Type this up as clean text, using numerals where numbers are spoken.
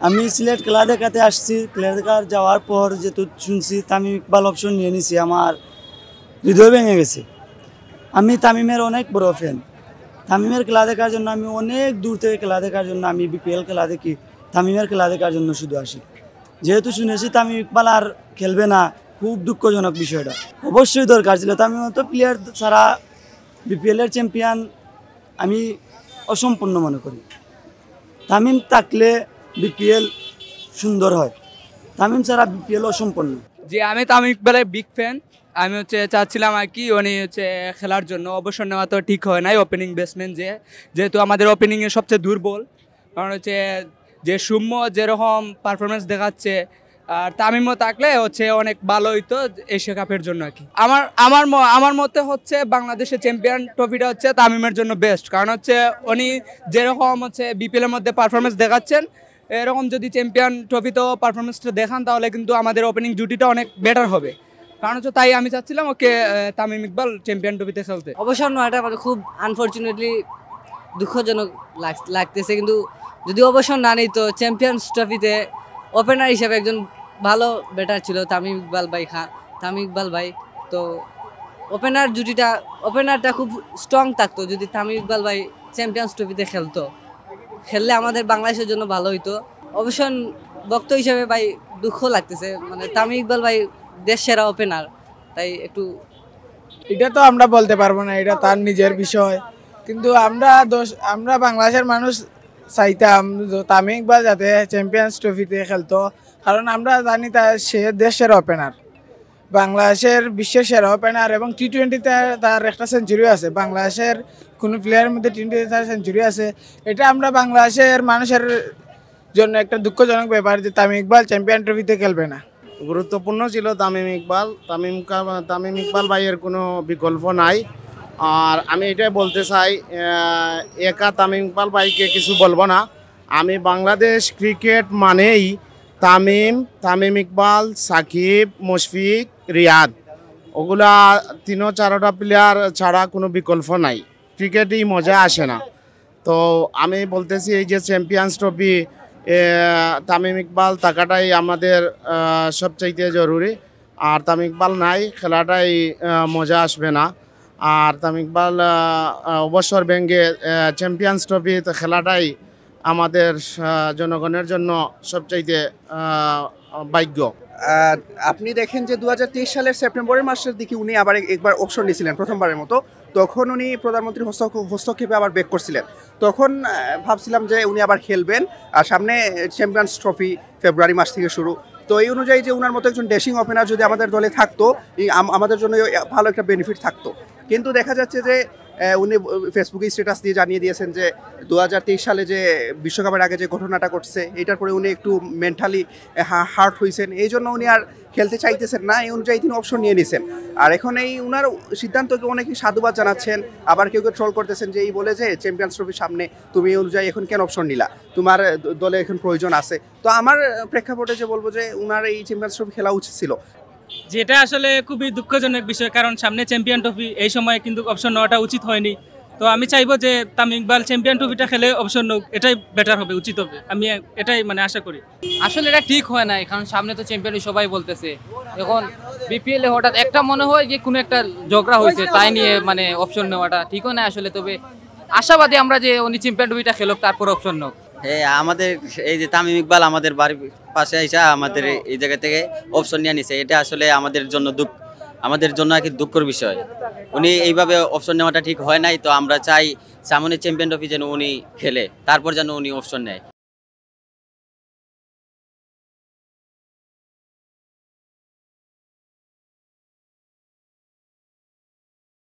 আমি সিলেট খেলা দেখাতে আসছি। খেলা দেখার যাওয়ার পর যেহেতু শুনছি তামিম ইকবাল অপশন নিয়ে নিছি, আমার হৃদয় ভেঙে গেছে। আমি তামিমের অনেক বড় ফ্যান। তামিমের খেলা দেখার জন্য আমি অনেক দূর থেকে খেলা দেখার জন্য আমি বিপিএল খেলা দেখি, তামিমের খেলা দেখার জন্য শুধু আসি। যেহেতু শুনেছি তামিম ইকবাল আর খেলবে না, খুব দুঃখজনক বিষয়টা। অবশ্যই দরকার ছিল, তামিম তো প্লেয়ার ছাড়া বিপিএলের চ্যাম্পিয়ন আমি অসম্পূর্ণ মনে করি। তামিম থাকলে বিপিএল সুন্দর হয়, তামিম ছাড়া বিপিএল অসম্পূর্ণ। যে আমি তামিম ইকবালের বিগ ফ্যান। আমি চাচ্ছিলাম আর কি উনি খেলার জন্য অবসর নেওয়া তো ঠিক হয় নাই। ওপেনিং ব্যাটসম্যান যেহেতু আমাদের ওপেনিংয়ে সবচেয়ে দুর্বল, কারণ যে সৌম্য যেরকম পারফরমেন্স দেখাচ্ছে, আর তামিমও থাকলে অনেক ভালো হইতো এশিয়া কাপের জন্য আর কি। আমার মতে বাংলাদেশের চ্যাম্পিয়ন ট্রফিটা তামিমের জন্য বেস্ট, কারণ উনি যেরকম বিপিএলের মধ্যে পারফরমেন্স দেখাচ্ছেন, এরকম যদি চ্যাম্পিয়ন ট্রফিতেও পারফরমেন্সটা দেখান তাহলে কিন্তু আমাদের ওপেনিং জুটিটা অনেক বেটার হবে। কারণ তাই আমি চাচ্ছিলাম তামিম ইকবাল চ্যাম্পিয়ন ট্রফিতে খেলতে। অবসর নেওয়াটা মানে খুব আনফর্চুনেটলি দুঃখজনক লাগতেছে, কিন্তু যদি অবসর না নিত চ্যাম্পিয়ন্স ট্রফিতে ওপেনার হিসেবে একজন ভালো ব্যাটার ছিল তামিম ইকবাল ভাই। তো ওপেনারটা খুব স্ট্রং থাকতো যদি তামিম ইকবাল ভাই চ্যাম্পিয়ন্স ট্রফিতে খেললে আমাদের বাংলাদেশের জন্য ভালো হইতো। অবসর বক্ত হিসেবে ভাই দুঃখ লাগতেছে, মানে তামিম ইকবাল ভাই দেশ সেরা ওপেনার, তাই একটু এটা তো আমরা বলতে পারবো না, এটা তার নিজের বিষয়। কিন্তু আমরা বাংলাদেশের মানুষ চাইতাম তামিম ইকবাল যাতে চ্যাম্পিয়ন্স ট্রফিতে খেলতো, কারণ আমরা জানি সে দেশের ওপেনার, বাংলাদেশের বিশ্বের সেরা ওপেনার, এবং টি-20তে তার একটা সেঞ্চুরি আছে। বাংলাদেশের কোনো প্লেয়ারের মধ্যে টি-20তে তার সেঞ্চুরি আছে। এটা আমরা বাংলাদেশের মানুষের জন্য একটা দুঃখজনক ব্যাপার যে তামিম ইকবাল চ্যাম্পিয়ন ট্রফিতে খেলবে না। গুরুত্বপূর্ণ ছিল তামিম ইকবাল। তামিম ইকবাল ভাইয়ের কোনো বিকল্প নাই। আর আমি এটাই বলতে চাই, একা তামিম ইকবাল ভাইকে কিছু বলবো না। আমি বাংলাদেশ ক্রিকেট মানেই তামিম ইকবাল, সাকিব, মুশফিক, রিয়াদ, ওগুলা 3-4টা প্লেয়ার ছাড়া কোনো বিকল্প নাই। ক্রিকেটেই মজা আসে না। তো আমি বলতেছি এই যে চ্যাম্পিয়ন্স ট্রফি, তামিম ইকবাল থাকাটাই আমাদের সবচাইতে জরুরি। আর তামিম ইকবাল নাই, খেলাটাই মজা আসবে না। আর তামিম ইকবাল অবসর ভেঙে চ্যাম্পিয়ন্স ট্রফি খেলাটাই আমাদের জনগণের জন্য সবচাইতে ভাগ্য। আপনি দেখেন যে 2023 সালের সেপ্টেম্বরের মাসের দিকে উনি আবার একবার অবসর নিয়েছিলেন প্রথমবারের মতো। তখন উনি প্রধানমন্ত্রীর হস্তক্ষেপে আবার ব্যাক করছিলেন। তখন ভাবছিলাম যে উনি আবার খেলবেন, আর সামনে চ্যাম্পিয়ন্স ট্রফি ফেব্রুয়ারি মাস থেকে শুরু। তো এই অনুযায়ী যে ওনার মতো একজন ড্যাশিং ওপেনার যদি আমাদের দলে থাকতো, আমাদের জন্য ভালো একটা বেনিফিট থাকতো। কিন্তু দেখা যাচ্ছে যে উনি ফেসবুকে স্ট্যাটাস দিয়ে জানিয়ে দিয়েছেন যে 2023 সালে যে বিশ্বকাপের আগে যে ঘটনাটা ঘটছে, এটার পরে উনি একটু মেন্টালি হার্ট হয়েছেন, এই জন্য উনি আর খেলতে চাইতেছেন না। এই অনুযায়ী তিনি অপশন নিয়ে নিয়েছেন। আর এখন এই উনার সিদ্ধান্তকে অনেকেই সাধুবাদ জানাচ্ছেন, আবার কেউ ট্রল করতেছেন যে এই বলে যে চ্যাম্পিয়ন্স ট্রফির সামনে তুমি এই অনুযায়ী এখন কেন অপশন নিলা, তোমার দলে এখন প্রয়োজন আছে। তো আমার প্রেক্ষাপটে যে বলবো যে উনার এই চ্যাম্পিয়ন্স ট্রফি খেলা উচিত ছিল, যেটা আসলে খুবই দুঃখজনক বিষয়, কারণ সামনে চ্যাম্পিয়ন ট্রফি, এই সময় কিন্তু অপশন নেওয়াটা উচিত হয়নি। তো আমি চাইবো যে তামিম ইকবাল চ্যাম্পিয়ন ট্রফিটা খেলে অপশন নোক, এটাই বেটার হবে, উচিত হবে। আমি এটাই আশা করি। আসলে এটা ঠিক হয় নাই, কারণ সামনে তো চ্যাম্পিয়ন সবাই বলতেছে। এখন বিপিএল এ হঠাৎ একটা মনে হয় যে কোনো একটা ঝগড়া হয়েছে, তাই নিয়ে অপশন নেওয়াটা ঠিক হয় না আসলে। তবে আশাবাদী আমরা যে উনি চ্যাম্পিয়ন ট্রফিটা খেলুক, তারপর অপশন নোক। আমাদের এই যে তামিম ইকবাল আমাদের বাড়ির পাশে এসে আমাদের এই জায়গা থেকে অপশন নিয়ে নিছে, এটা আসলে আমাদের জন্য আর কি দুঃখের বিষয়। উনি এইভাবে অপশন নেওয়াটা ঠিক হয় নাই। তো আমরা চাই সামনে চ্যাম্পিয়ন ট্রফি যেন উনি খেলে, তারপর যেন উনি অপশন নেয়।